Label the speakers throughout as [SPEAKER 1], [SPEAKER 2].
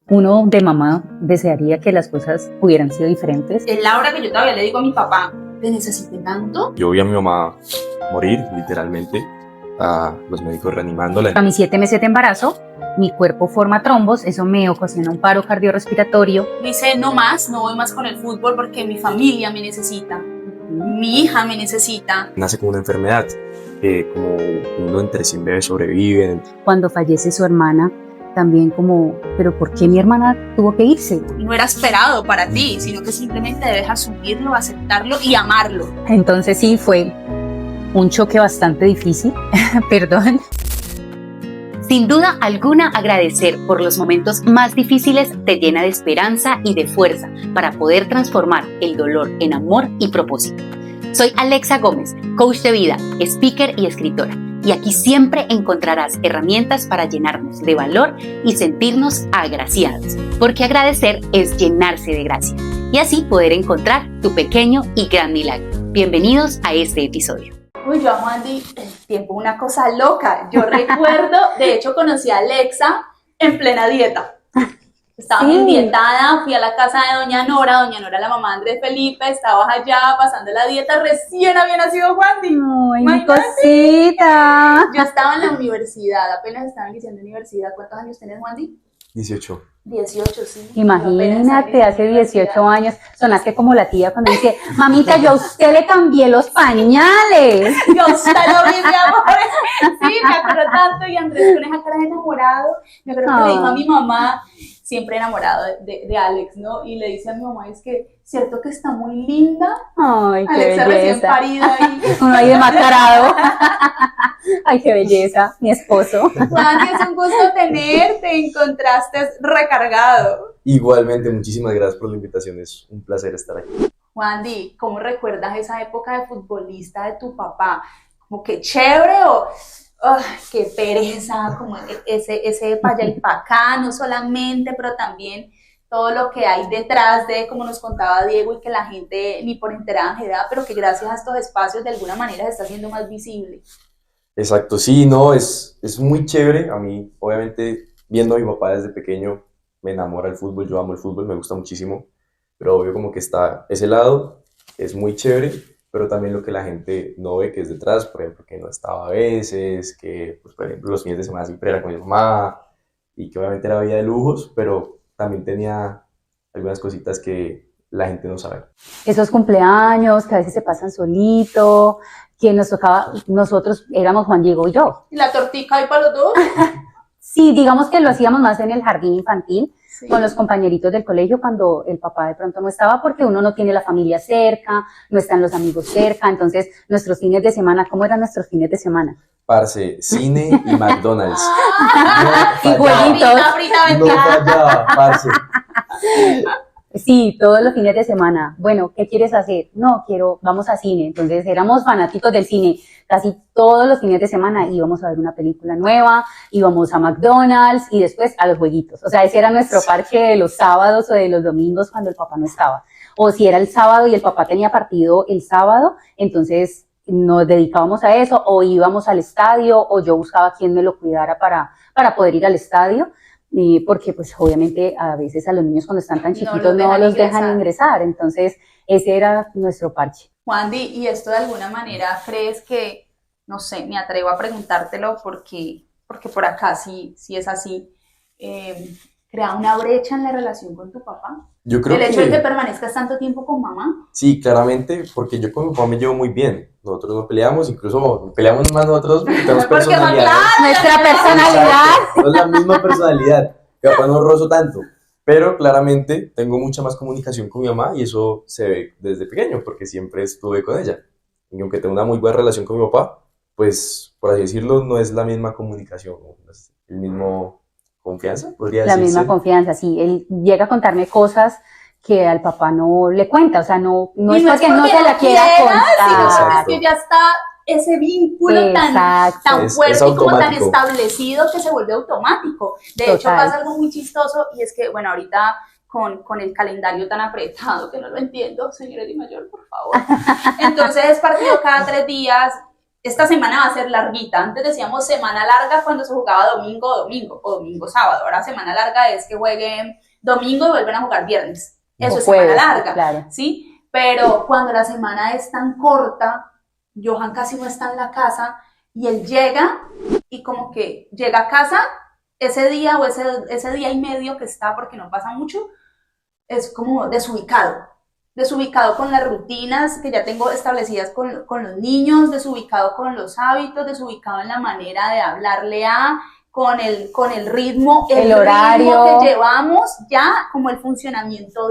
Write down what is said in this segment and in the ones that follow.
[SPEAKER 1] Uno de mamá desearía que las cosas hubieran sido diferentes.
[SPEAKER 2] Es la hora que yo todavía le digo a mi papá, ¿te necesité tanto?
[SPEAKER 3] Yo vi a mi mamá morir, literalmente, a los médicos reanimándola.
[SPEAKER 1] A mis 7 meses de embarazo, mi cuerpo forma trombos, eso me ocasiona un paro cardiorrespiratorio.
[SPEAKER 2] Dice, no más, no voy más con el fútbol porque mi familia me necesita, mi hija me necesita.
[SPEAKER 3] Nace con una enfermedad que como uno entre 100 bebés sobreviven.
[SPEAKER 1] Cuando fallece su hermana, también como, ¿pero por qué mi hermana tuvo que irse?
[SPEAKER 2] No era esperado para ti, sino que simplemente debes asumirlo, aceptarlo y amarlo.
[SPEAKER 1] Entonces sí, fue un choque bastante difícil, perdón.
[SPEAKER 4] Sin duda alguna, agradecer por los momentos más difíciles te llena de esperanza y de fuerza para poder transformar el dolor en amor y propósito. Soy Alexa Gómez, coach de vida, speaker y escritora, y aquí siempre encontrarás herramientas para llenarnos de valor y sentirnos agraciados, porque agradecer es llenarse de gracia y así poder encontrar tu pequeño y gran milagro. Bienvenidos a este episodio.
[SPEAKER 2] Uy, yo a Juandi, el tiempo una cosa loca. Yo recuerdo, de hecho conocí a Alexa en plena dieta. Estaba bien dietada, fui a la casa de Doña Nora la mamá de Andrés Felipe, estabas allá pasando la dieta, recién había nacido Juandi.
[SPEAKER 1] ¡Ay, mi cosita!
[SPEAKER 2] Yo estaba en la universidad, apenas estaba iniciando universidad. ¿Cuántos años tienes, Juandi?
[SPEAKER 3] 18.
[SPEAKER 2] 18, sí.
[SPEAKER 1] Imagínate, hace 18 años, sonaste como la tía cuando dice, mamita, yo a usted le cambié los pañales.
[SPEAKER 2] Yo a usted lo vi, mi amor. Sí, me acuerdo tanto, y Andrés con esa cara de enamorado, me acuerdo que le dijo a mi mamá, siempre enamorado de Alex, ¿no? Y le dice a mi mamá, es que, ¿cierto que está muy linda?
[SPEAKER 1] Ay, qué
[SPEAKER 2] Alexa
[SPEAKER 1] belleza.
[SPEAKER 2] recién parida ahí.
[SPEAKER 1] Uno ahí demacrado. Ay, qué belleza, mi esposo.
[SPEAKER 2] Juan, es un gusto tenerte, encontraste recargado.
[SPEAKER 3] Igualmente, muchísimas gracias por la invitación, es un placer estar aquí.
[SPEAKER 2] Juan, ¿cómo recuerdas esa época de futbolista de tu papá? Como que chévere o... ¡ay, qué pereza! Como ese pa' allá y pa' acá, no solamente, pero también todo lo que hay detrás de, como nos contaba Diego, y que la gente ni por enterada se da, pero que gracias a estos espacios de alguna manera se está haciendo más visible.
[SPEAKER 3] Exacto, sí, no, es muy chévere. A mí, obviamente, viendo a mi papá desde pequeño, me enamora el fútbol, yo amo el fútbol, me gusta muchísimo, pero obvio como que está ese lado, es muy chévere, pero también lo que la gente no ve que es detrás, por ejemplo, que no estaba a veces, que, pues, por ejemplo, los fines de semana siempre era con mi mamá, y que obviamente era vida de lujos, pero también tenía algunas cositas que la gente no sabe.
[SPEAKER 1] Esos cumpleaños que a veces se pasan solito, que nos tocaba, nosotros éramos Juan Diego y yo.
[SPEAKER 2] ¿Y la tortica ahí para los dos?
[SPEAKER 1] Sí, digamos que lo hacíamos más en el jardín infantil,
[SPEAKER 2] Sí.
[SPEAKER 1] con los compañeritos del colegio cuando el papá de pronto no estaba, porque uno no tiene la familia cerca, no están los amigos cerca, entonces nuestros fines de semana, ¿cómo eran nuestros fines de semana?
[SPEAKER 3] Parce, cine y McDonald's.
[SPEAKER 1] Y
[SPEAKER 3] No fallaba,
[SPEAKER 1] jueguitos.
[SPEAKER 3] no fallaba, parce.
[SPEAKER 1] Sí, todos los fines de semana. Bueno, ¿qué quieres hacer? No, vamos a cine. Entonces éramos fanáticos del cine. Casi todos los fines de semana íbamos a ver una película nueva, íbamos a McDonald's y después a los jueguitos. O sea, ese era nuestro parche de los sábados o de los domingos cuando el papá no estaba. O si era el sábado y el papá tenía partido el sábado, entonces nos dedicábamos a eso, o íbamos al estadio, o yo buscaba quien me lo cuidara para poder ir al estadio. Porque pues obviamente a veces a los niños cuando están tan chiquitos no los dejan ingresar, entonces ese era nuestro parche.
[SPEAKER 2] Juandi, ¿y esto de alguna manera crees que, no sé, me atrevo a preguntártelo porque por acá sí es así, crea una brecha en la relación con tu papá?
[SPEAKER 3] Yo creo
[SPEAKER 2] El hecho de que permanezcas tanto tiempo con mamá.
[SPEAKER 3] Sí, claramente, porque yo con mi papá me llevo muy bien. Nosotros no peleamos, incluso peleamos más nosotros porque tenemos
[SPEAKER 2] Porque
[SPEAKER 3] personalidad.
[SPEAKER 1] Nuestra personalidad.
[SPEAKER 3] No es la misma personalidad. Mi papá no rozo tanto, pero claramente tengo mucha más comunicación con mi mamá y eso se ve desde pequeño porque siempre estuve con ella. Y aunque tengo una muy buena relación con mi papá, pues, por así decirlo, no es la misma comunicación, no es el mismo confianza, podría
[SPEAKER 1] La
[SPEAKER 3] decirse.
[SPEAKER 1] misma confianza, sí. Él llega a contarme cosas que al papá no le cuenta, o sea, no es porque no se la quiera
[SPEAKER 2] sino
[SPEAKER 1] contar.
[SPEAKER 2] porque ya está ese vínculo tan
[SPEAKER 1] Exacto.
[SPEAKER 2] fuerte y como tan
[SPEAKER 3] automático.
[SPEAKER 2] establecido que se vuelve automático. De hecho,
[SPEAKER 1] Total.
[SPEAKER 2] pasa algo muy chistoso y es que, bueno, ahorita con el calendario tan apretado, que no lo entiendo, señora Di Mayor, por favor. Entonces es partido cada 3 días, esta semana va a ser larguita. Antes decíamos semana larga cuando se jugaba domingo o domingo sábado. Ahora semana larga es que jueguen domingo y vuelven a jugar viernes. Eso es semana larga,
[SPEAKER 1] claro.
[SPEAKER 2] ¿sí? Pero cuando la semana es tan corta, Johan casi no está en la casa y él llega y como que llega a casa ese día o ese día y medio que está, porque no pasa mucho, es como desubicado con las rutinas que ya tengo establecidas con los niños, desubicado con los hábitos, desubicado en la manera de hablarle con el ritmo, el
[SPEAKER 1] horario
[SPEAKER 2] ritmo que llevamos, ya como el funcionamiento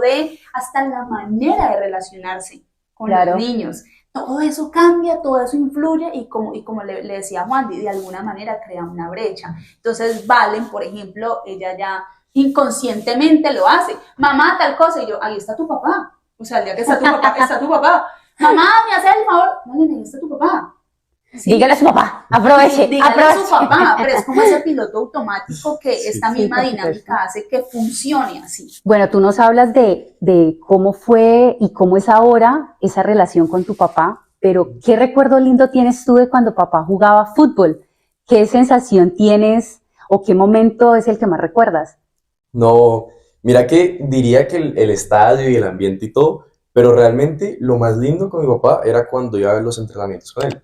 [SPEAKER 2] hasta la manera de relacionarse con los niños. Todo eso cambia, todo eso influye y como le decía Juan, de alguna manera crea una brecha. Entonces Valen, por ejemplo, ella ya inconscientemente lo hace. Mamá, tal cosa, y yo, ahí está tu papá. O sea, el día que está tu papá, está tu papá. Mamá, ¿me hace el favor? Vale, ahí está tu papá.
[SPEAKER 1] Sí. Dígale a su papá, aproveche.
[SPEAKER 2] Dígale a su papá, pero es como ese piloto automático que esta misma dinámica hace que funcione así.
[SPEAKER 1] Bueno, tú nos hablas de cómo fue y cómo es ahora esa relación con tu papá, pero ¿qué recuerdo lindo tienes tú de cuando papá jugaba fútbol? ¿Qué sensación tienes o qué momento es el que más recuerdas?
[SPEAKER 3] No, mira que diría que el estadio y el ambiente y todo, pero realmente lo más lindo con mi papá era cuando iba a ver los entrenamientos con él.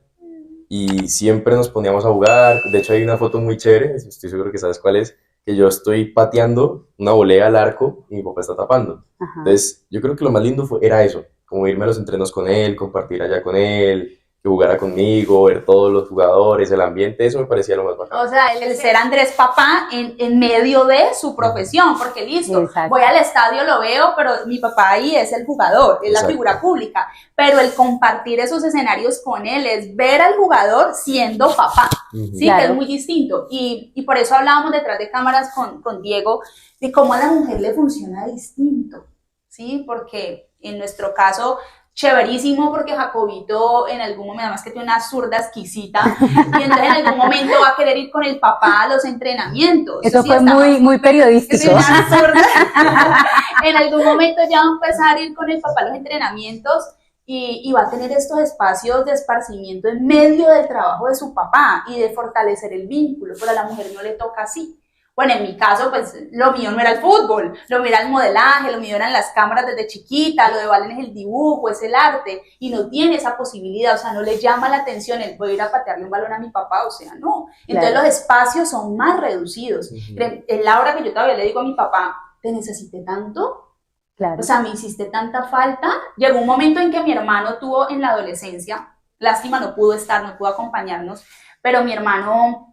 [SPEAKER 3] Y siempre nos poníamos a jugar. De hecho, hay una foto muy chévere, estoy seguro que sabes cuál es, que yo estoy pateando una volea al arco y mi papá está tapando.
[SPEAKER 1] Ajá.
[SPEAKER 3] Entonces, yo creo que lo más lindo era eso, como irme a los entrenos con él, compartir allá con él, que jugara conmigo, ver todos los jugadores, el ambiente, eso me parecía lo más bacano.
[SPEAKER 2] O sea, el ser Andrés papá en medio de su profesión, porque listo,
[SPEAKER 1] Exacto.
[SPEAKER 2] Voy al estadio, lo veo, pero mi papá ahí es el jugador, es la figura pública, pero el compartir esos escenarios con él es ver al jugador siendo papá, ¿sí?
[SPEAKER 1] Claro.
[SPEAKER 2] Que es muy distinto, y por eso hablábamos detrás de cámaras con Diego, de cómo a la mujer le funciona distinto, ¿sí? Porque en nuestro caso, chéverísimo, porque Jacobito en algún momento, además que tiene una zurda exquisita, y entonces en algún momento va a querer ir con el papá a los entrenamientos.
[SPEAKER 1] Eso
[SPEAKER 2] ¿sí?
[SPEAKER 1] fue muy periodístico.
[SPEAKER 2] Sí, una zurda. En algún momento ya va a empezar a ir con el papá a los entrenamientos y va a tener estos espacios de esparcimiento en medio del trabajo de su papá y de fortalecer el vínculo, pero a la mujer no le toca así. Bueno, en mi caso, pues, lo mío no era el fútbol, lo mío era el modelaje, lo mío eran las cámaras desde chiquita, lo de Valen es el dibujo, es el arte, y no tiene esa posibilidad, o sea, no le llama la atención el voy a ir a patearle un balón a mi papá, o sea, no. Entonces
[SPEAKER 1] Claro.
[SPEAKER 2] los espacios son más reducidos. En la hora que yo todavía le digo a mi papá, ¿te necesité tanto?
[SPEAKER 1] Claro.
[SPEAKER 2] O sea, me hiciste tanta falta. Llegó un momento en que mi hermano tuvo en la adolescencia, lástima no pudo estar, no pudo acompañarnos, pero mi hermano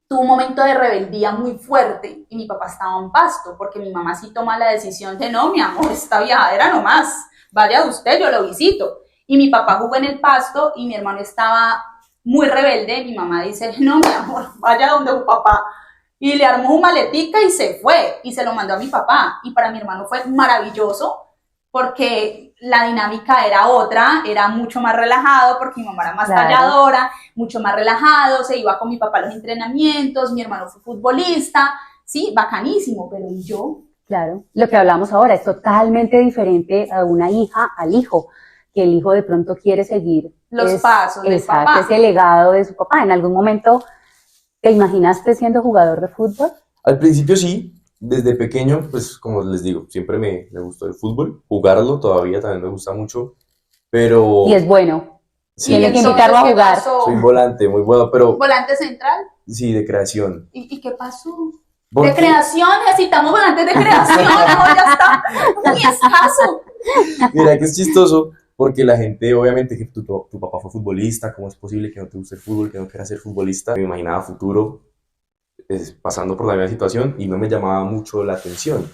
[SPEAKER 2] tuvo un momento de rebeldía muy fuerte y mi papá estaba en Pasto, porque mi mamá sí toma la decisión de no, mi amor, esta viajadera nomás, vaya usted, yo lo visito. Y mi papá jugó en el Pasto y mi hermano estaba muy rebelde, mi mamá dice, no, mi amor, vaya donde un papá. Y le armó un maletica y se fue, y se lo mandó a mi papá. Y para mi hermano fue maravilloso, porque la dinámica era otra, era mucho más relajado, porque mi mamá era más talladora, mucho más relajado, se iba con mi papá a los entrenamientos, mi hermano fue futbolista, sí, bacanísimo, pero ¿y yo?
[SPEAKER 1] Claro, lo que hablamos ahora es totalmente diferente a una hija al hijo, que el hijo de pronto quiere seguir
[SPEAKER 2] los pasos del
[SPEAKER 1] exacto,
[SPEAKER 2] papá.
[SPEAKER 1] ese legado de su papá. ¿En algún momento te imaginaste siendo jugador de fútbol?
[SPEAKER 3] Al principio sí, desde pequeño, pues como les digo, siempre me gustó el fútbol, jugarlo todavía también me gusta mucho, pero...
[SPEAKER 1] Y es bueno,
[SPEAKER 3] sí,
[SPEAKER 1] tiene que invitarlo a jugar.
[SPEAKER 3] soy volante, muy bueno, pero...
[SPEAKER 2] ¿Volante central?
[SPEAKER 3] Sí, de creación.
[SPEAKER 2] ¿Y qué pasó?
[SPEAKER 3] Porque-
[SPEAKER 2] De creación, necesitamos volantes de creación, no, ya está, muy escaso.
[SPEAKER 3] Mira que es chistoso, porque la gente, obviamente, que tu papá fue futbolista, ¿cómo es posible que no te guste el fútbol, que no quieras ser futbolista? Me imaginaba futuro pasando por la misma situación y no me llamaba mucho la atención.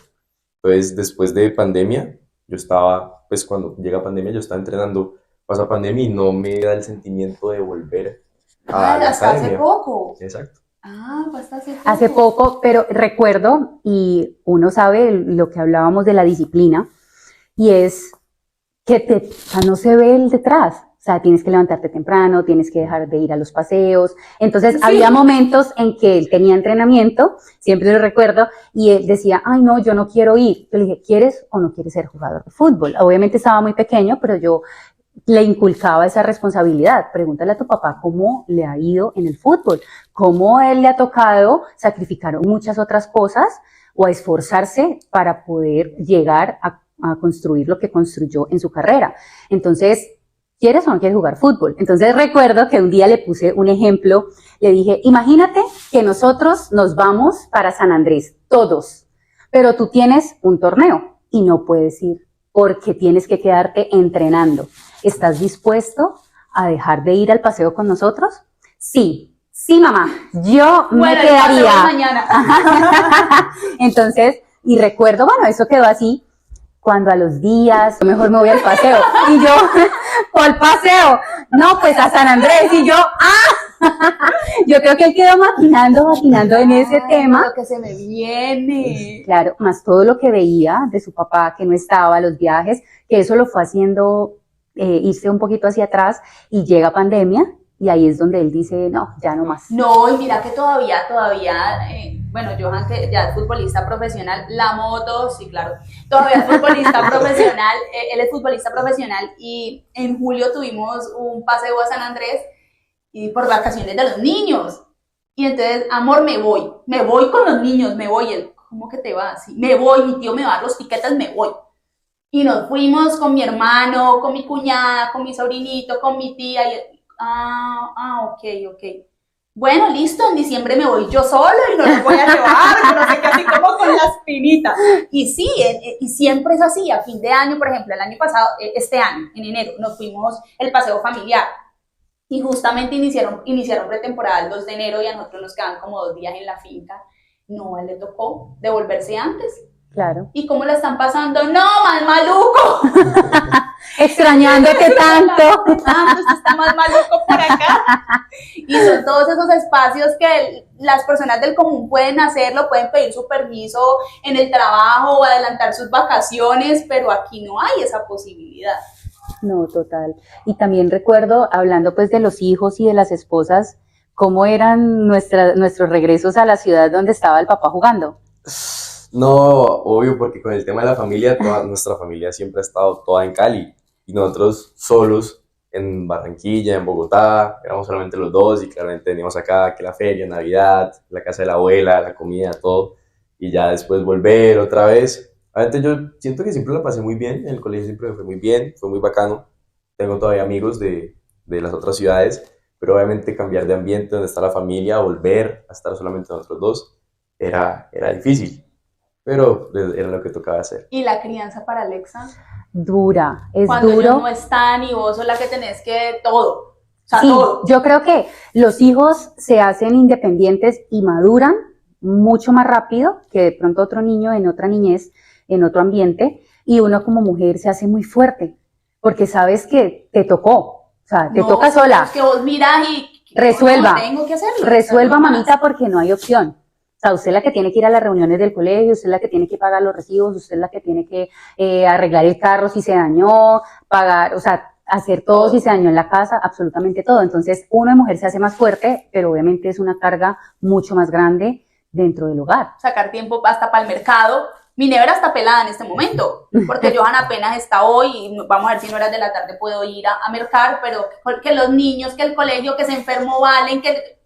[SPEAKER 3] Entonces, después de pandemia, yo estaba, pues cuando llega pandemia, yo estaba entrenando, pasa pandemia y no me da el sentimiento de volver a la
[SPEAKER 2] Hasta hace
[SPEAKER 3] academia.
[SPEAKER 2] poco.
[SPEAKER 3] Exacto.
[SPEAKER 2] Pues hasta hace poco.
[SPEAKER 1] Hace poco, pero recuerdo, y uno sabe lo que hablábamos de la disciplina, y es que o sea, no se ve el detrás. O sea, tienes que levantarte temprano, tienes que dejar de ir a los paseos. Entonces,
[SPEAKER 2] Sí.
[SPEAKER 1] había momentos en que él tenía entrenamiento, siempre lo recuerdo, y él decía, ay, no, yo no quiero ir. Yo le dije, ¿quieres o no quieres ser jugador de fútbol? Obviamente estaba muy pequeño, pero yo le inculcaba esa responsabilidad. Pregúntale a tu papá cómo le ha ido en el fútbol, cómo él le ha tocado sacrificar muchas otras cosas o a esforzarse para poder llegar a construir lo que construyó en su carrera. Entonces, ¿quieres o no quieres jugar fútbol? Entonces recuerdo que un día le puse un ejemplo, le dije, imagínate que nosotros nos vamos para San Andrés, todos, pero tú tienes un torneo y no puedes ir porque tienes que quedarte entrenando. ¿Estás dispuesto a dejar de ir al paseo con nosotros? Sí, sí, mamá, yo me quedaría.
[SPEAKER 2] Mañana.
[SPEAKER 1] Entonces, y recuerdo, bueno, eso quedó así, cuando a los días, mejor me voy al paseo. Y yo, ¿cuál paseo? No, pues a San Andrés. Y yo, yo creo que él quedó maquinando en ese tema.
[SPEAKER 2] Lo que se me viene.
[SPEAKER 1] Claro, más todo lo que veía de su papá, que no estaba, los viajes, que eso lo fue haciendo irse un poquito hacia atrás y llega pandemia y ahí es donde él dice, no, ya no más.
[SPEAKER 2] No, y mira que todavía, bueno, Johan que ya es futbolista profesional, la moto, sí, claro, todavía es futbolista profesional, él es futbolista profesional y en julio tuvimos un paseo a San Andrés y por vacaciones de los niños. Y entonces, amor, me voy con los niños, me voy. Él, ¿cómo que te vas? Sí, me voy, mi tío me va a dar los tiquetes, me voy. Y nos fuimos con mi hermano, con mi cuñada, con mi sobrinito, con mi tía. Y, ok. Bueno, listo, en diciembre me voy yo solo y no los voy a llevar, yo no sé qué, así como con las pinitas. Y sí, y siempre es así, a fin de año, por ejemplo, el año pasado, este año, en enero, nos fuimos el paseo familiar. Y justamente iniciaron pretemporada el 2 de enero y a nosotros nos quedan como 2 días en la finca. No, a él le tocó devolverse antes.
[SPEAKER 1] Claro.
[SPEAKER 2] ¿Y cómo la están pasando? ¡No, mal maluco!
[SPEAKER 1] Extrañándote tanto.
[SPEAKER 2] Usted está más maluco por acá. Y son todos esos espacios que las personas del común pueden hacerlo, pueden pedir su permiso en el trabajo o adelantar sus vacaciones, pero aquí no hay esa posibilidad.
[SPEAKER 1] No, total. Y también recuerdo, hablando pues de los hijos y de las esposas, cómo eran nuestros regresos a la ciudad donde estaba el papá jugando.
[SPEAKER 3] No, obvio, porque con el tema de la familia, toda nuestra familia siempre ha estado toda en Cali y nosotros solos en Barranquilla, en Bogotá, éramos solamente los dos y claramente teníamos acá que la feria, Navidad, la casa de la abuela, la comida, todo, y ya después volver otra vez. Realmente yo siento que siempre la pasé muy bien, en el colegio siempre me fue muy bien, fue muy bacano, tengo todavía amigos de las otras ciudades, pero obviamente cambiar de ambiente donde está la familia, volver a estar solamente nosotros dos, era difícil. Pero era lo que tocaba hacer.
[SPEAKER 2] ¿Y la crianza para Alexa?
[SPEAKER 1] Dura, es
[SPEAKER 2] cuando
[SPEAKER 1] duro.
[SPEAKER 2] Ellos no están y vos sos la que tenés que todo. O sea,
[SPEAKER 1] sí,
[SPEAKER 2] todo.
[SPEAKER 1] Yo creo que los hijos se hacen independientes y maduran mucho más rápido que de pronto otro niño en otra niñez, en otro ambiente, y uno como mujer se hace muy fuerte, porque sabes que te tocó, o sea, te toca sola.
[SPEAKER 2] Es que vos mirás y
[SPEAKER 1] resuelva,
[SPEAKER 2] no tengo que hacerlo.
[SPEAKER 1] Resuelva, mamita, porque no hay opción. O sea, usted es la que tiene que ir a las reuniones del colegio, usted es la que tiene que pagar los recibos, usted es la que tiene que arreglar el carro si se dañó, pagar, o sea, hacer todo si se dañó en la casa, absolutamente todo. Entonces, uno de mujer se hace más fuerte, pero obviamente es una carga mucho más grande dentro del hogar.
[SPEAKER 2] Sacar tiempo hasta para el mercado. Mi nevera está pelada en este momento, porque Johan apenas está hoy y vamos a ver si en horas de la tarde puedo ir a mercar, pero que los niños, que el colegio, que se enfermó valen, que...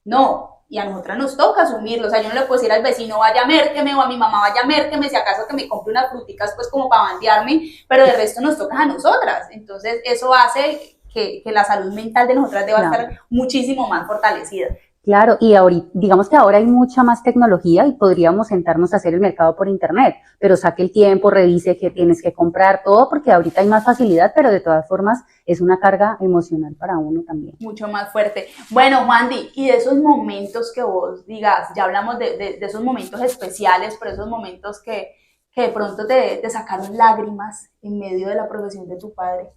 [SPEAKER 2] No. Y a nosotras nos toca asumirlo, o sea, yo no le puedo decir al vecino vaya a mérqueme o a mi mamá vaya a mérqueme, si acaso que me compre unas fruticas pues como para bandearme, pero el resto nos toca a nosotras, entonces eso hace que la salud mental de nosotras deba estar muchísimo más fortalecida.
[SPEAKER 1] Claro, y ahorita, digamos que ahora hay mucha más tecnología y podríamos sentarnos a hacer el mercado por internet, pero saque el tiempo, revise qué tienes que comprar, todo, porque ahorita hay más facilidad, pero de todas formas es una carga emocional para uno también.
[SPEAKER 2] Mucho más fuerte. Bueno, Juandi, y de esos momentos que vos digas, ya hablamos de esos momentos especiales, pero esos momentos que de pronto te sacaron lágrimas en medio de la profesión de tu padre.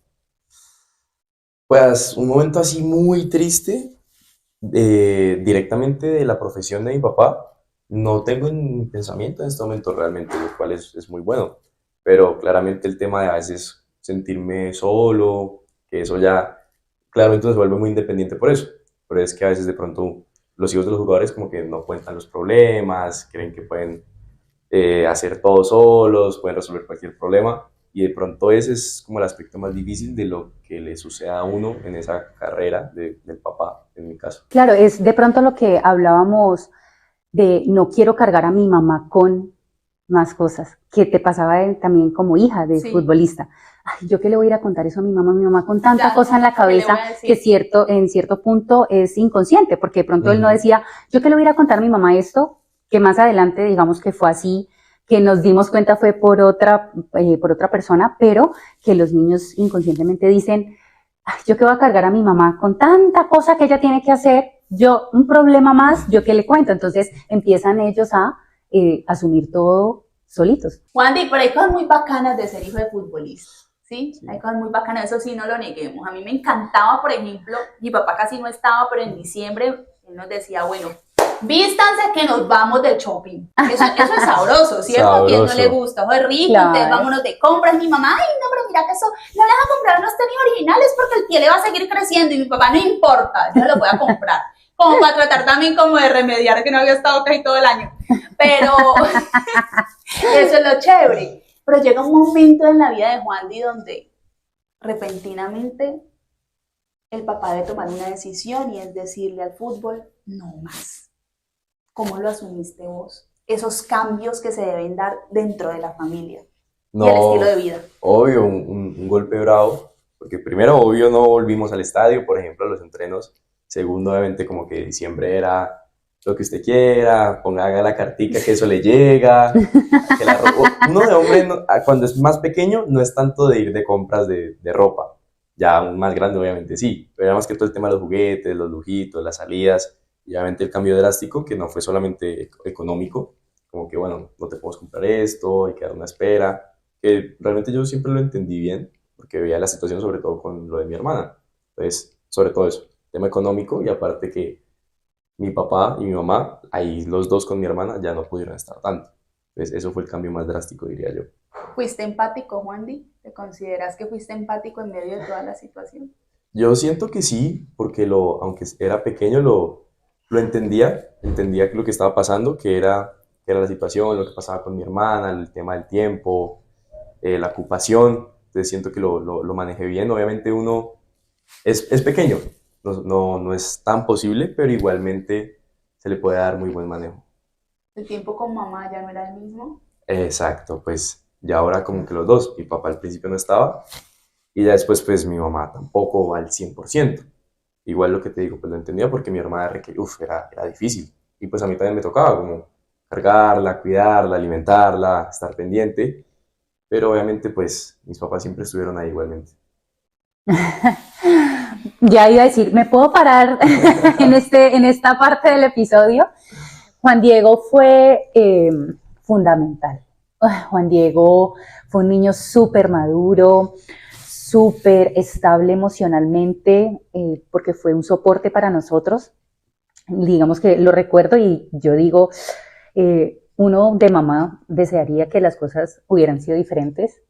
[SPEAKER 3] Pues un momento así muy triste. Directamente de la profesión de mi papá, no tengo en mi pensamiento en este momento realmente, lo cual es muy bueno, pero claramente el tema de a veces sentirme solo, que eso ya claramente se vuelve muy independiente por eso, pero es que a veces de pronto los hijos de los jugadores como que no cuentan los problemas, creen que pueden hacer todo solos, pueden resolver cualquier problema, Y de pronto ese es como el aspecto más difícil de lo que le sucede a uno en esa carrera del papá, en mi caso.
[SPEAKER 1] Claro, es de pronto lo que hablábamos de no quiero cargar a mi mamá con más cosas, que te pasaba también como hija de
[SPEAKER 2] Sí.
[SPEAKER 1] futbolista. Ay, yo qué le voy a ir a contar eso a mi mamá con tanta
[SPEAKER 2] Claro,
[SPEAKER 1] cosa en la
[SPEAKER 2] ¿qué le voy
[SPEAKER 1] cabeza
[SPEAKER 2] a decir?
[SPEAKER 1] que en cierto punto es inconsciente, porque de pronto él no
[SPEAKER 3] Ujú.
[SPEAKER 1] decía, yo qué le voy a ir a contar a mi mamá esto, que más adelante digamos que fue así, que nos dimos cuenta fue por otra persona, pero que los niños inconscientemente dicen, ay, yo qué voy a cargar a mi mamá con tanta cosa que ella tiene que hacer, yo un problema más, yo qué le cuento. Entonces empiezan ellos a asumir todo solitos.
[SPEAKER 2] Wandy, pero hay cosas muy bacanas de ser hijo de futbolista, ¿sí?
[SPEAKER 3] Sí.
[SPEAKER 2] Hay cosas muy bacanas, eso sí, no lo neguemos. A mí me encantaba, por ejemplo, mi papá casi no estaba, pero en diciembre él nos decía, bueno, vístanse que nos vamos de shopping. Eso es sabroso, ¿cierto? ¿A quién no le
[SPEAKER 3] Sabroso.
[SPEAKER 2] gusta? Ojo, es rico,
[SPEAKER 1] Claro.
[SPEAKER 2] entonces vámonos de compras. Mi mamá, ay, no, pero mira que eso, no le vas a comprar unos tenis originales porque el pie le va a seguir creciendo. Y mi papá, no importa, yo lo voy a comprar. Como para tratar también como de remediar que no había estado casi todo el año. Pero eso es lo chévere. Pero llega un momento en la vida de Juandi donde repentinamente el papá debe tomar una decisión y es decirle al fútbol, no más. ¿Cómo lo asumiste vos? Esos cambios que se deben dar dentro de la familia y el estilo de vida.
[SPEAKER 3] Obvio, un golpe bravo, porque primero, obvio, no volvimos al estadio, por ejemplo, a los entrenos. Segundo, obviamente, como que diciembre era lo que usted quiera, haga la cartica que eso le llega. Que uno de hombre, cuando es más pequeño, no es tanto de ir de compras de ropa. Ya más grande, obviamente, sí. Pero era más que todo el tema de los juguetes, los lujitos, las salidas. Y obviamente el cambio drástico, que no fue solamente económico, como que, bueno, no te podemos comprar esto, hay que dar una espera. Que realmente yo siempre lo entendí bien, porque veía la situación sobre todo con lo de mi hermana. Entonces, sobre todo eso, tema económico, y aparte que mi papá y mi mamá, ahí los dos con mi hermana, ya no pudieron estar tanto. Entonces, eso fue el cambio más drástico, diría yo.
[SPEAKER 2] ¿Fuiste empático, Juandi? ¿Te consideras que fuiste empático en medio de toda la situación?
[SPEAKER 3] Yo siento que sí, porque aunque era pequeño, lo entendía lo que estaba pasando, que era la situación, lo que pasaba con mi hermana, el tema del tiempo, la ocupación. Entonces siento que lo manejé bien. Obviamente uno es pequeño, no es tan posible, pero igualmente se le puede dar muy buen manejo.
[SPEAKER 2] ¿El tiempo con mamá ya no era el mismo?
[SPEAKER 3] Exacto, pues ya ahora como que los dos, mi papá al principio no estaba y ya después pues mi mamá tampoco al 100%. Igual lo que te digo, pues lo entendía porque mi hermana era difícil y pues a mí también me tocaba como cargarla, cuidarla, alimentarla, estar pendiente, pero obviamente pues mis papás siempre estuvieron ahí igualmente.
[SPEAKER 1] Ya iba a decir, ¿me puedo parar en esta parte del episodio? Juan Diego fue fundamental. Juan Diego fue un niño súper maduro, súper estable emocionalmente, porque fue un soporte para nosotros. Digamos que lo recuerdo y yo digo, uno de mamá desearía que las cosas hubieran sido diferentes,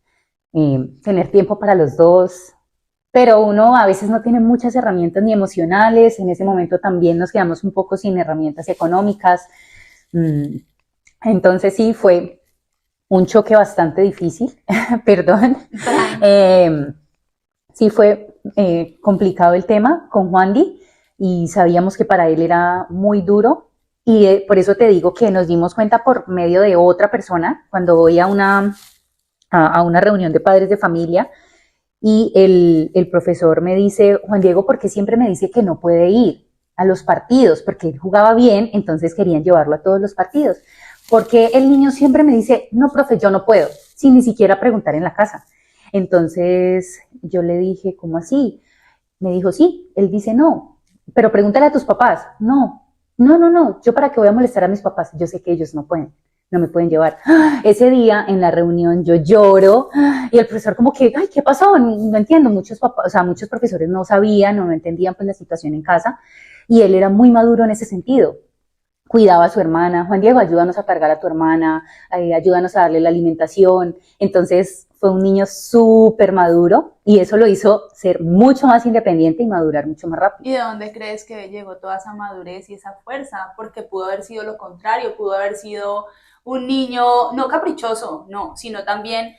[SPEAKER 1] tener tiempo para los dos, pero uno a veces no tiene muchas herramientas ni emocionales. En ese momento también nos quedamos un poco sin herramientas económicas. Entonces sí, fue un choque bastante difícil, perdón. Sí fue complicado el tema con Juandi y sabíamos que para él era muy duro y por eso te digo que nos dimos cuenta por medio de otra persona cuando voy a una reunión de padres de familia. Y el profesor me dice, Juan Diego, ¿por qué siempre me dice que no puede ir a los partidos? Porque él jugaba bien, entonces querían llevarlo a todos los partidos. Porque el niño siempre me dice, no, profe, yo no puedo, sin ni siquiera preguntar en la casa. Entonces yo le dije, ¿cómo así? Me dijo, sí. Él dice, no, pero pregúntale a tus papás. No, yo para qué voy a molestar a mis papás, yo sé que ellos no me pueden llevar. Ese día en la reunión yo lloro y el profesor como que, ay, ¿qué pasó? No entiendo, muchos papás, o sea, muchos profesores no sabían o no entendían pues la situación en casa y él era muy maduro en ese sentido. Cuidaba a su hermana, Juan Diego, ayúdanos a cargar a tu hermana, ayúdanos a darle la alimentación. Entonces fue un niño súper maduro y eso lo hizo ser mucho más independiente y madurar mucho más rápido.
[SPEAKER 2] ¿Y de dónde crees que llegó toda esa madurez y esa fuerza? Porque pudo haber sido lo contrario, pudo haber sido un niño no caprichoso, no, sino también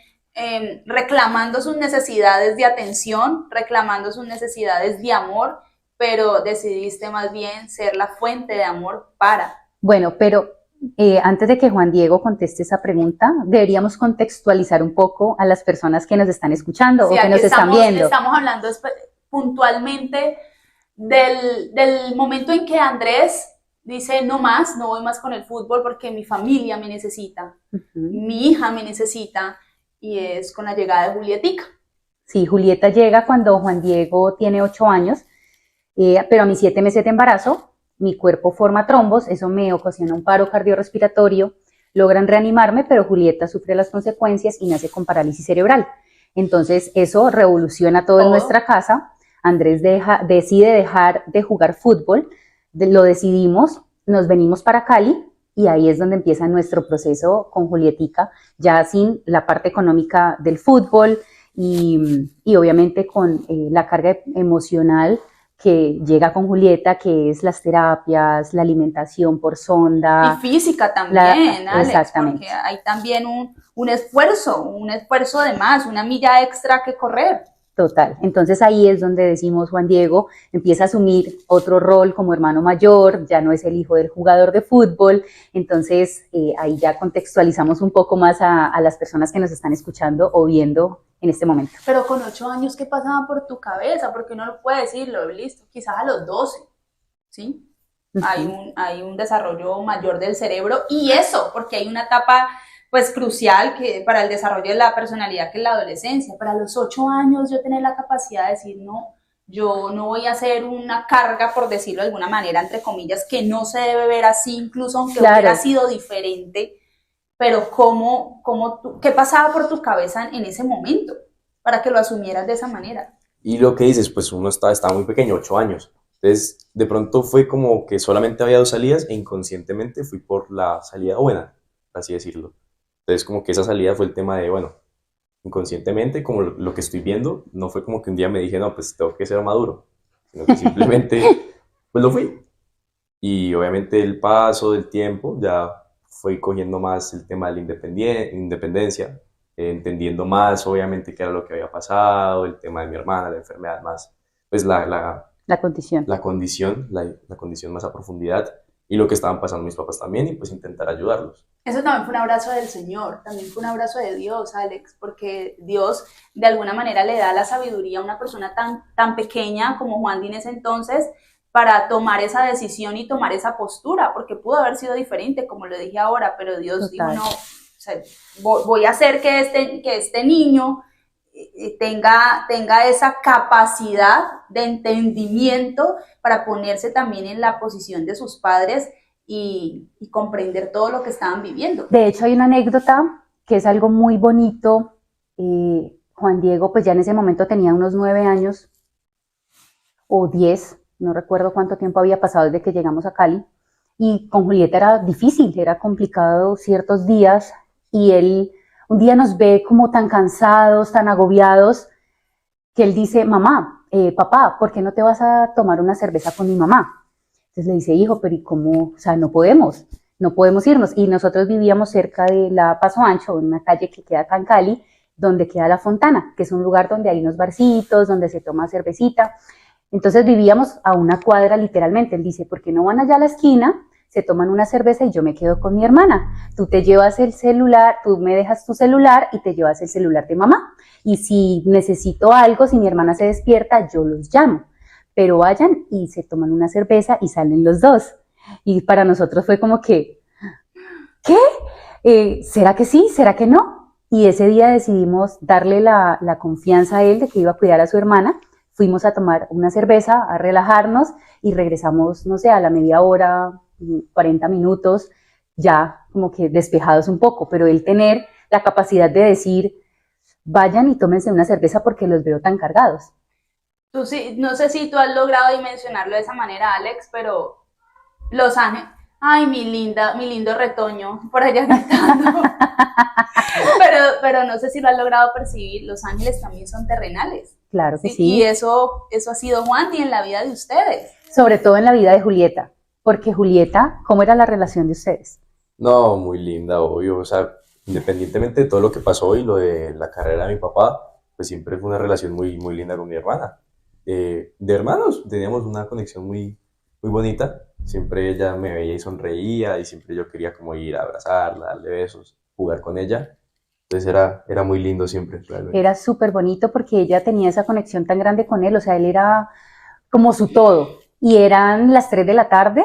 [SPEAKER 2] reclamando sus necesidades de atención, reclamando sus necesidades de amor, pero decidiste más bien ser la fuente de amor para.
[SPEAKER 1] Bueno, pero antes de que Juan Diego conteste esa pregunta, deberíamos contextualizar un poco a las personas que nos están escuchando
[SPEAKER 2] Sí,
[SPEAKER 1] o que nos están viendo.
[SPEAKER 2] Estamos hablando puntualmente del momento en que Andrés dice no más, no voy más con el fútbol porque mi familia me necesita, mi hija me necesita, y es con la llegada de Julietica.
[SPEAKER 1] Sí, Julieta llega cuando Juan Diego tiene 8 años, pero a mis 7 meses de embarazo, mi cuerpo forma trombos, eso me ocasiona un paro cardiorrespiratorio, logran reanimarme, pero Julieta sufre las consecuencias y nace con parálisis cerebral. Entonces eso revoluciona todo en nuestra casa. Andrés decide dejar de jugar fútbol, lo decidimos, nos venimos para Cali y ahí es donde empieza nuestro proceso con Julietica, ya sin la parte económica del fútbol y obviamente con la carga emocional que llega con Julieta, que es las terapias, la alimentación por sonda.
[SPEAKER 2] Y física también, Alex,
[SPEAKER 1] exactamente.
[SPEAKER 2] porque hay también un esfuerzo de más, una milla extra que correr.
[SPEAKER 1] Total, entonces ahí es donde decimos Juan Diego empieza a asumir otro rol como hermano mayor, ya no es el hijo del jugador de fútbol, entonces ahí ya contextualizamos un poco más a las personas que nos están escuchando o viendo en este momento.
[SPEAKER 2] Pero con 8 años, ¿qué pasaba por tu cabeza? Porque uno no puede decirlo, listo, quizás a los 12, ¿sí? Hay un desarrollo mayor del cerebro y eso, porque hay una etapa pues crucial que para el desarrollo de la personalidad que es la adolescencia. Para los 8 años yo tener la capacidad de decir no, yo no voy a hacer una carga, por decirlo de alguna manera, entre comillas, que no se debe ver así, incluso aunque hubiera sido diferente, pero ¿qué pasaba por tu cabeza en ese momento para que lo asumieras de esa manera?
[SPEAKER 3] Y lo que dices, pues uno estaba muy pequeño, 8 años. Entonces, de pronto fue como que solamente había 2 salidas e inconscientemente fui por la salida buena, así decirlo. Entonces, como que esa salida fue el tema de, bueno, inconscientemente, como lo que estoy viendo, no fue como que un día me dije, no, pues tengo que ser maduro, sino que simplemente, pues lo fui. Y obviamente el paso del tiempo ya fue cogiendo más el tema de la independencia, entendiendo más, obviamente, qué era lo que había pasado, el tema de mi hermana, la enfermedad más, pues la condición, la condición más a profundidad y lo que estaban pasando mis papás también y pues intentar ayudarlos.
[SPEAKER 2] Eso también fue un abrazo del Señor, también fue un abrazo de Dios, Alex, porque Dios de alguna manera le da la sabiduría a una persona tan pequeña como Juan Di en ese entonces para tomar esa decisión y tomar esa postura, porque pudo haber sido diferente, como lo dije ahora, pero Dios dijo, no, o sea, voy a hacer que este niño tenga esa capacidad de entendimiento para ponerse también en la posición de sus padres y comprender todo lo que estaban viviendo.
[SPEAKER 1] De hecho, hay una anécdota que es algo muy bonito. Juan Diego, pues ya en ese momento tenía unos 9 años o 10, no recuerdo cuánto tiempo había pasado desde que llegamos a Cali, y con Julieta era difícil, era complicado ciertos días, y él un día nos ve como tan cansados, tan agobiados, que él dice, mamá, papá, ¿por qué no te vas a tomar una cerveza con mi mamá? Entonces le dice, hijo, pero ¿y cómo? O sea, no podemos irnos. Y nosotros vivíamos cerca de la Paso Ancho, en una calle que queda acá en Cali, donde queda La Fontana, que es un lugar donde hay unos barcitos, donde se toma cervecita. Entonces vivíamos a una cuadra literalmente. Él dice, ¿por qué no van allá a la esquina? Se toman una cerveza y yo me quedo con mi hermana. Tú te llevas el celular, tú me dejas tu celular y te llevas el celular de mamá. Y si necesito algo, si mi hermana se despierta, yo los llamo. Pero vayan y se toman una cerveza y salen los dos. Y para nosotros fue como que, ¿qué? ¿Será que sí? ¿Será que no? Y ese día decidimos darle la confianza a él de que iba a cuidar a su hermana. Fuimos a tomar una cerveza, a relajarnos y regresamos, no sé, a la media hora, 40 minutos, ya como que despejados un poco. Pero él tener la capacidad de decir, vayan y tómense una cerveza porque los veo tan cargados.
[SPEAKER 2] Tú sí, no sé si tú has logrado dimensionarlo de esa manera, Alex, pero Los Ángeles, ay, mi lindo retoño, por allá gritando. pero no sé si lo has logrado percibir, Los Ángeles también son terrenales.
[SPEAKER 1] Claro que sí.
[SPEAKER 2] Y eso ha sido Juan y en la vida de ustedes.
[SPEAKER 1] Sobre todo en la vida de Julieta, porque Julieta, ¿cómo era la relación de ustedes?
[SPEAKER 3] No, muy linda, obvio, o sea, independientemente de todo lo que pasó y lo de la carrera de mi papá, pues siempre fue una relación muy, muy linda con mi hermana. De hermanos teníamos una conexión muy, muy bonita. Siempre ella me veía y sonreía y siempre yo quería como ir a abrazarla, darle besos, jugar con ella. Entonces era muy lindo siempre, realmente.
[SPEAKER 1] Era súper bonito porque ella tenía esa conexión tan grande con él, o sea, él era como su todo. Y eran las 3 de la tarde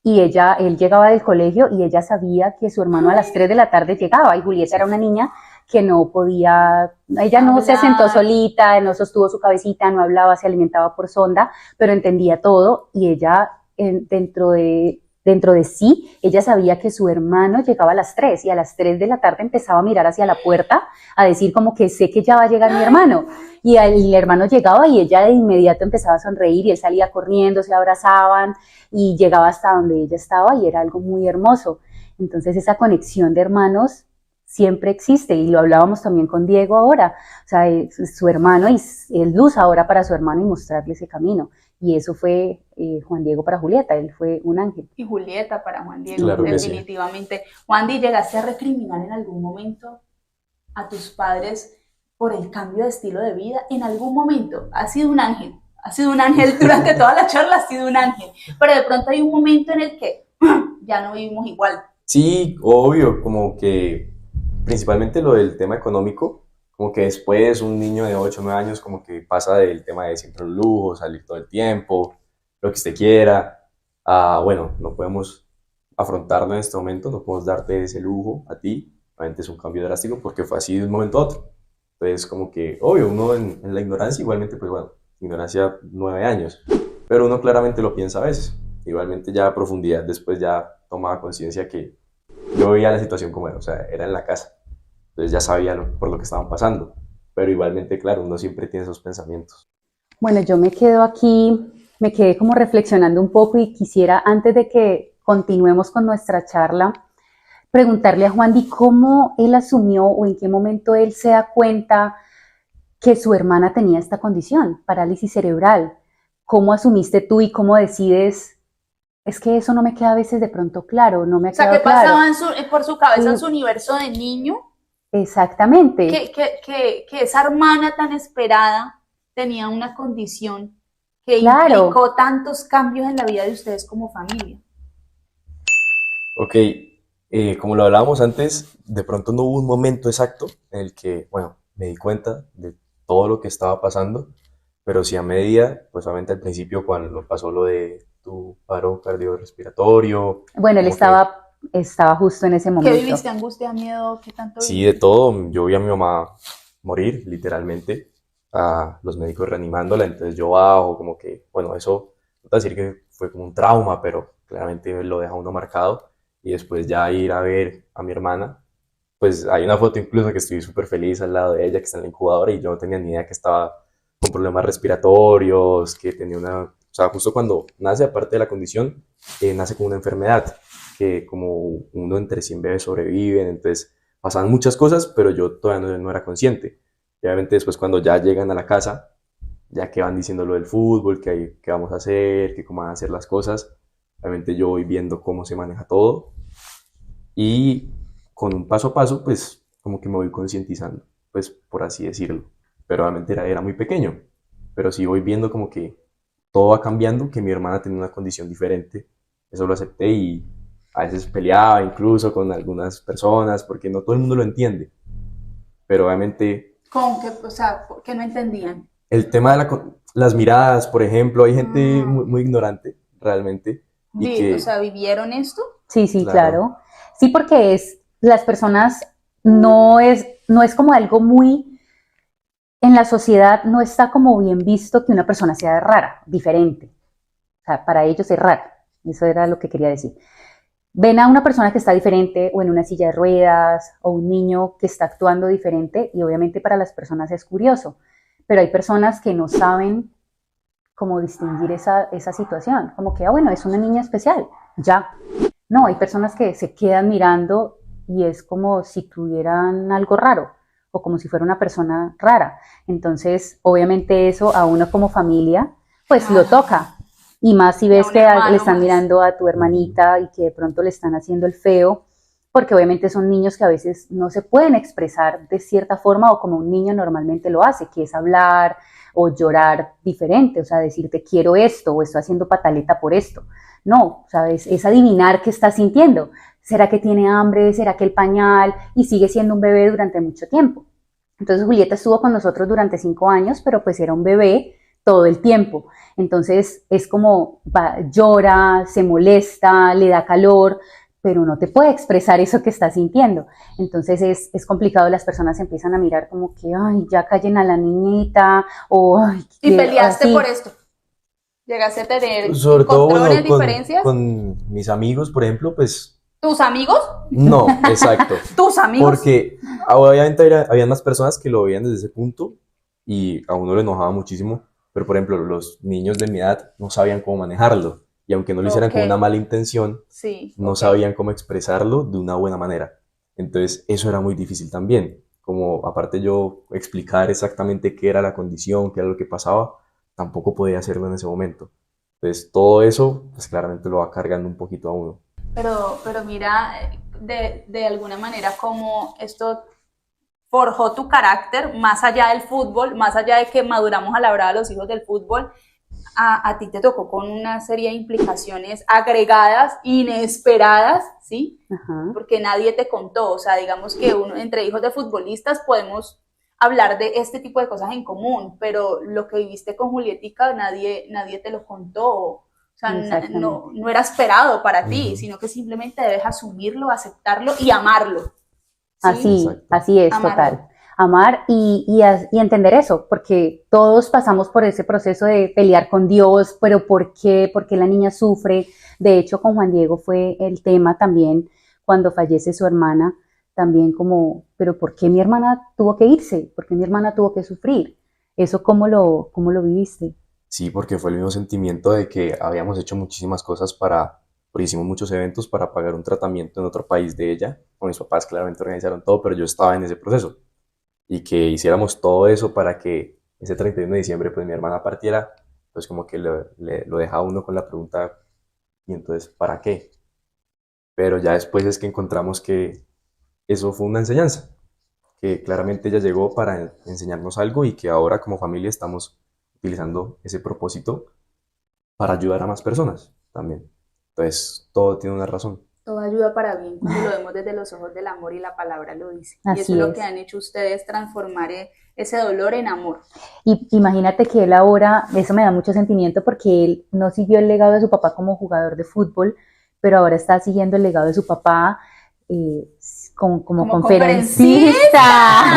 [SPEAKER 1] y él llegaba del colegio y ella sabía que su hermano a las 3 de la tarde llegaba, y Julieta era una niña que no podía, ella no se sentó solita, no sostuvo su cabecita, no hablaba, se alimentaba por sonda, pero entendía todo, y ella dentro de sí, ella sabía que su hermano llegaba a las 3, y a las 3 de la tarde empezaba a mirar hacia la puerta, a decir como que sé que ya va a llegar mi hermano, y el hermano llegaba y ella de inmediato empezaba a sonreír, y él salía corriendo, se abrazaban, y llegaba hasta donde ella estaba, y era algo muy hermoso. Entonces esa conexión de hermanos siempre existe, y lo hablábamos también con Diego ahora, o sea, su hermano, y es luz ahora para su hermano y mostrarle ese camino. Y eso fue Juan Diego para Julieta, él fue un ángel.
[SPEAKER 2] Y Julieta para Juan Diego,
[SPEAKER 3] Claro que sí.
[SPEAKER 2] definitivamente. Juan Di, ¿llegaste a recriminar en algún momento a tus padres por el cambio de estilo de vida? En algún momento, has sido un ángel durante toda la charla, has sido un ángel, pero de pronto hay un momento en el que ya no vivimos igual.
[SPEAKER 3] Sí, obvio, como que principalmente lo del tema económico, como que después un niño de 8 o 9 años como que pasa del tema de siempre un lujo, salir todo el tiempo, lo que usted quiera, a bueno, no podemos afrontarlo en este momento, no podemos darte ese lujo a ti, realmente es un cambio drástico porque fue así de un momento a otro. Entonces como que, obvio, uno en la ignorancia igualmente, pues bueno, ignorancia 9 años, pero uno claramente lo piensa a veces, igualmente ya a profundidad, después ya tomaba conciencia que yo veía la situación como era, o sea, era en la casa. Entonces ya sabía por lo que estaban pasando, pero igualmente, claro, uno siempre tiene esos pensamientos.
[SPEAKER 1] Bueno, yo me quedo aquí, me quedé como reflexionando un poco, y quisiera, antes de que continuemos con nuestra charla, preguntarle a Juan Di cómo él asumió, o en qué momento él se da cuenta que su hermana tenía esta condición, parálisis cerebral. ¿Cómo asumiste tú y cómo decides? Es que eso no me queda a veces de pronto claro, no me ha
[SPEAKER 2] O sea,
[SPEAKER 1] quedado
[SPEAKER 2] ¿qué pasaba
[SPEAKER 1] claro.
[SPEAKER 2] por su cabeza, en
[SPEAKER 1] Sí.
[SPEAKER 2] su universo de niño?
[SPEAKER 1] Exactamente.
[SPEAKER 2] Que esa hermana tan esperada tenía una condición que
[SPEAKER 1] Claro.
[SPEAKER 2] implicó tantos cambios en la vida de ustedes como familia.
[SPEAKER 3] Ok, como lo hablábamos antes, de pronto no hubo un momento exacto en el que, bueno, me di cuenta de todo lo que estaba pasando, pero sí a medida, pues obviamente al principio cuando pasó lo de tu paro cardiorrespiratorio,
[SPEAKER 1] Bueno, él
[SPEAKER 3] como que
[SPEAKER 1] estaba justo en ese
[SPEAKER 2] ¿Qué
[SPEAKER 1] momento.
[SPEAKER 2] viviste? ¿Angustia, miedo? ¿Qué tanto
[SPEAKER 3] sí,
[SPEAKER 2] viviste?
[SPEAKER 3] de todo, yo vi a mi mamá morir, literalmente, a los médicos reanimándola, entonces yo bajo, como que, bueno, eso, no te voy a decir que fue como un trauma, pero claramente lo deja uno marcado, y después ya ir a ver a mi hermana, pues hay una foto incluso que estoy súper feliz al lado de ella, que está en la incubadora, y yo no tenía ni idea que estaba con problemas respiratorios, que tenía una, o sea, justo cuando nace, aparte de la condición, nace con una enfermedad, que como uno entre 100 bebés sobreviven, entonces pasan muchas cosas, pero yo todavía no era consciente. Y obviamente después cuando ya llegan a la casa, ya que van diciendo lo del fútbol, qué vamos a hacer, que cómo van a hacer las cosas, obviamente yo voy viendo cómo se maneja todo, y con un paso a paso, pues como que me voy concientizando, pues por así decirlo. Pero obviamente era muy pequeño, pero sí voy viendo como que todo va cambiando, que mi hermana tenía una condición diferente, eso lo acepté, y a veces peleaba incluso con algunas personas porque no todo el mundo lo entiende, pero obviamente
[SPEAKER 2] ¿Con qué? O sea, que no entendían.
[SPEAKER 3] el tema de las miradas, por ejemplo, hay gente
[SPEAKER 2] Ah.
[SPEAKER 3] muy ignorante realmente y
[SPEAKER 2] O sea, ¿vivieron esto?
[SPEAKER 1] Sí, sí,
[SPEAKER 3] Claro.
[SPEAKER 1] claro. Sí, porque las personas no es como algo muy, en la sociedad no está como bien visto que una persona sea rara, diferente. O sea, para ellos es rara. Eso era lo que quería decir. Ven a una persona que está diferente, o en una silla de ruedas, o un niño que está actuando diferente, y obviamente para las personas es curioso, pero hay personas que no saben cómo distinguir esa situación, como que, bueno, es una niña especial, ya. No, hay personas que se quedan mirando y es como si tuvieran algo raro, o como si fuera una persona rara. Entonces, obviamente eso a uno como familia, pues lo toca. Y más si ves
[SPEAKER 2] un
[SPEAKER 1] que
[SPEAKER 2] hermano
[SPEAKER 1] le están
[SPEAKER 2] más.
[SPEAKER 1] mirando a tu hermanita y que de pronto le están haciendo el feo, porque obviamente son niños que a veces no se pueden expresar de cierta forma o como un niño normalmente lo hace, que es hablar o llorar diferente, o sea, decirte quiero esto o estoy haciendo pataleta por esto. No, ¿sabes? Es adivinar qué está sintiendo. ¿Será que tiene hambre? ¿Será que el pañal? Y sigue siendo un bebé durante mucho tiempo. Entonces Julieta estuvo con nosotros durante 5 años, pero pues era un bebé todo el tiempo. Entonces es como llora, se molesta, le da calor, pero no te puede expresar eso que está sintiendo. Entonces es complicado, las personas empiezan a mirar como que, ay, ya callen a la niñita, o ay,
[SPEAKER 2] Y peleaste
[SPEAKER 1] así.
[SPEAKER 2] por esto. ¿Llegaste a tener
[SPEAKER 3] Sobre todo,
[SPEAKER 2] controles,
[SPEAKER 3] bueno,
[SPEAKER 2] diferencias?
[SPEAKER 3] con mis amigos, por ejemplo, pues
[SPEAKER 2] ¿Tus amigos?
[SPEAKER 3] no, exacto.
[SPEAKER 2] ¿Tus amigos?
[SPEAKER 3] Porque obviamente había más personas que lo veían desde ese punto y a uno le enojaba muchísimo, pero por ejemplo, los niños de mi edad no sabían cómo manejarlo y aunque no lo hicieran con
[SPEAKER 2] Ok.
[SPEAKER 3] una mala intención,
[SPEAKER 2] Sí.
[SPEAKER 3] no
[SPEAKER 2] ok.
[SPEAKER 3] sabían cómo expresarlo de una buena manera. Entonces, eso era muy difícil también. Como aparte yo explicar exactamente qué era la condición, qué era lo que pasaba, tampoco podía hacerlo en ese momento. Entonces, todo eso, pues claramente lo va cargando un poquito a uno.
[SPEAKER 2] Pero mira, de alguna manera como esto forjó tu carácter más allá del fútbol, más allá de que maduramos a la hora de los hijos del fútbol, a ti te tocó con una serie de implicaciones agregadas, inesperadas, ¿sí?
[SPEAKER 1] Ajá.
[SPEAKER 2] Porque nadie te contó, o sea, digamos que uno, entre hijos de futbolistas podemos hablar de este tipo de cosas en común, pero lo que viviste con Julietica nadie te lo contó, o sea, no era esperado para ti,
[SPEAKER 3] Ujú.
[SPEAKER 2] sino que simplemente debes asumirlo, aceptarlo y amarlo. ¿sí?
[SPEAKER 1] Así es,
[SPEAKER 2] Amarlo.
[SPEAKER 1] total. Amar y entender eso, porque todos pasamos por ese proceso de pelear con Dios, pero ¿por qué? ¿Por qué la niña sufre? De hecho, con Juan Diego fue el tema también, cuando fallece su hermana, también como, pero ¿por qué mi hermana tuvo que irse? ¿Por qué mi hermana tuvo que sufrir? ¿Eso cómo lo viviste?
[SPEAKER 3] Sí, porque fue el mismo sentimiento de que habíamos hecho muchísimas cosas porque hicimos muchos eventos para pagar un tratamiento en otro país de ella. Con mis papás claramente organizaron todo, pero yo estaba en ese proceso. Y que hiciéramos todo eso para que ese 31 de diciembre pues mi hermana partiera, pues como que lo deja a uno con la pregunta, ¿y entonces para qué? Pero ya después es que encontramos que eso fue una enseñanza, que claramente ella llegó para enseñarnos algo y que ahora como familia estamos utilizando ese propósito para ayudar a más personas también. Entonces, todo tiene una razón.
[SPEAKER 2] Todo ayuda para bien cuando lo vemos desde los ojos del amor y la palabra lo dice. Y eso
[SPEAKER 1] Así
[SPEAKER 2] es lo
[SPEAKER 1] es.
[SPEAKER 2] que han hecho ustedes, transformar ese dolor en amor.
[SPEAKER 1] Y imagínate que él ahora, eso me da mucho sentimiento porque él no siguió el legado de su papá como jugador de fútbol, pero ahora está siguiendo el legado de su papá como conferencista.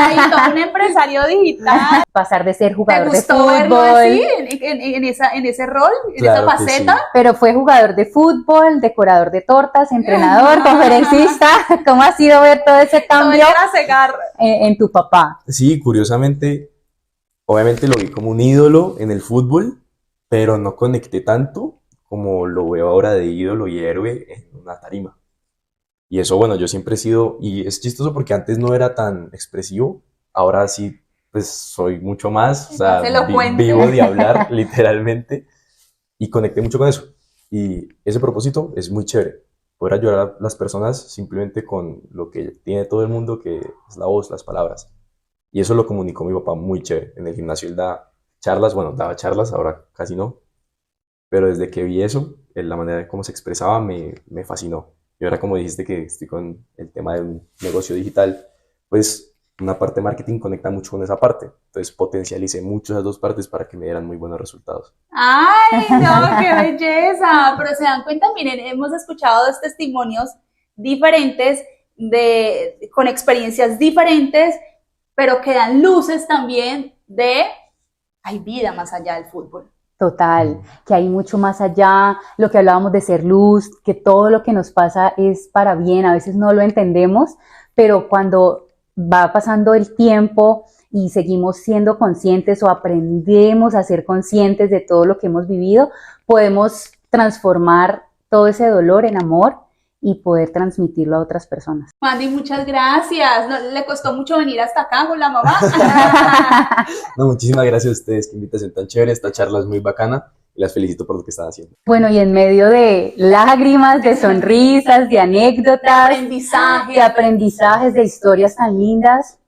[SPEAKER 2] Ay, todo un empresario digital.
[SPEAKER 1] Pasar de ser
[SPEAKER 2] ¿Te
[SPEAKER 1] jugador de
[SPEAKER 2] gustó verlo así,
[SPEAKER 1] fútbol,
[SPEAKER 2] en ese rol, en
[SPEAKER 3] Claro
[SPEAKER 2] esa
[SPEAKER 3] que
[SPEAKER 2] faceta?
[SPEAKER 3] sí.
[SPEAKER 1] pero fue jugador de fútbol, decorador de tortas, entrenador, conferencista. ¿Cómo ha sido ver todo ese
[SPEAKER 2] Todo
[SPEAKER 1] cambio
[SPEAKER 2] era cegar.
[SPEAKER 1] en tu papá?
[SPEAKER 3] Sí, curiosamente, obviamente lo vi como un ídolo en el fútbol, pero no conecté tanto como lo veo ahora de ídolo y héroe en una tarima. Y eso, bueno, yo siempre he sido, y es chistoso porque antes no era tan expresivo, ahora sí, pues soy mucho más, o sea,
[SPEAKER 2] Más elocuente.
[SPEAKER 3] vivo de hablar, literalmente, y conecté mucho con eso. Y ese propósito es muy chévere, poder ayudar a las personas simplemente con lo que tiene todo el mundo, que es la voz, las palabras. Y eso lo comunicó mi papá muy chévere. En el gimnasio él da charlas, bueno, daba charlas, ahora casi no, pero desde que vi eso, la manera en cómo se expresaba me fascinó. Y ahora como dijiste que estoy con el tema de un negocio digital, pues una parte de marketing conecta mucho con esa parte. Entonces potencialicé mucho esas dos partes para que me dieran muy buenos resultados.
[SPEAKER 2] ¡Ay, no, qué belleza! Pero se dan cuenta, miren, hemos escuchado dos testimonios diferentes, con experiencias diferentes, pero que dan luces también hay vida más allá del fútbol.
[SPEAKER 1] Total, que hay mucho más allá, lo que hablábamos de ser luz, que todo lo que nos pasa es para bien, a veces no lo entendemos, pero cuando va pasando el tiempo y seguimos siendo conscientes o aprendemos a ser conscientes de todo lo que hemos vivido, podemos transformar todo ese dolor en amor y poder transmitirlo a otras personas.
[SPEAKER 2] Mandy, muchas gracias. No, le costó mucho venir hasta acá con la mamá.
[SPEAKER 3] No, muchísimas gracias a ustedes, qué invitación tan chévere, esta charla es muy bacana las felicito por lo que están haciendo.
[SPEAKER 1] Bueno, y en medio de lágrimas, de sonrisas, de anécdotas,
[SPEAKER 2] Aprendizaje.
[SPEAKER 1] de aprendizajes, de historias tan lindas,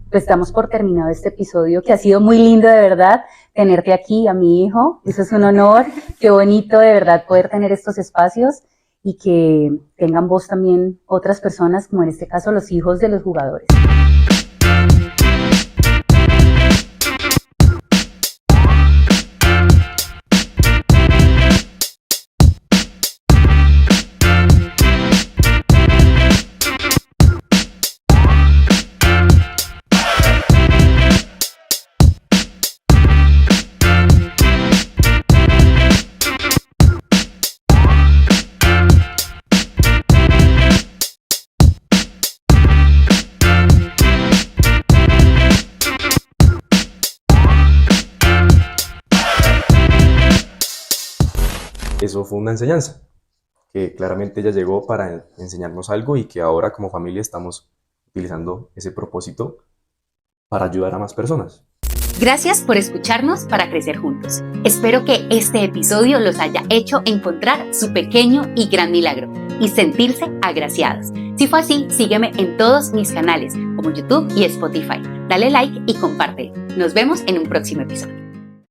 [SPEAKER 1] pues damos por terminado este episodio que ha sido muy lindo de verdad tenerte aquí, a mi hijo. Eso es un honor. Qué bonito de verdad poder tener estos espacios y que tengan voz también otras personas, como en este caso los hijos de los jugadores.
[SPEAKER 3] Eso fue una enseñanza, que claramente ella llegó para enseñarnos algo y que ahora como familia estamos utilizando ese propósito para ayudar a más personas.
[SPEAKER 4] Gracias por escucharnos para crecer juntos. Espero que este episodio los haya hecho encontrar su pequeño y gran milagro y sentirse agraciados. Si fue así, sígueme en todos mis canales como YouTube y Spotify. Dale like y comparte. Nos vemos en un próximo episodio.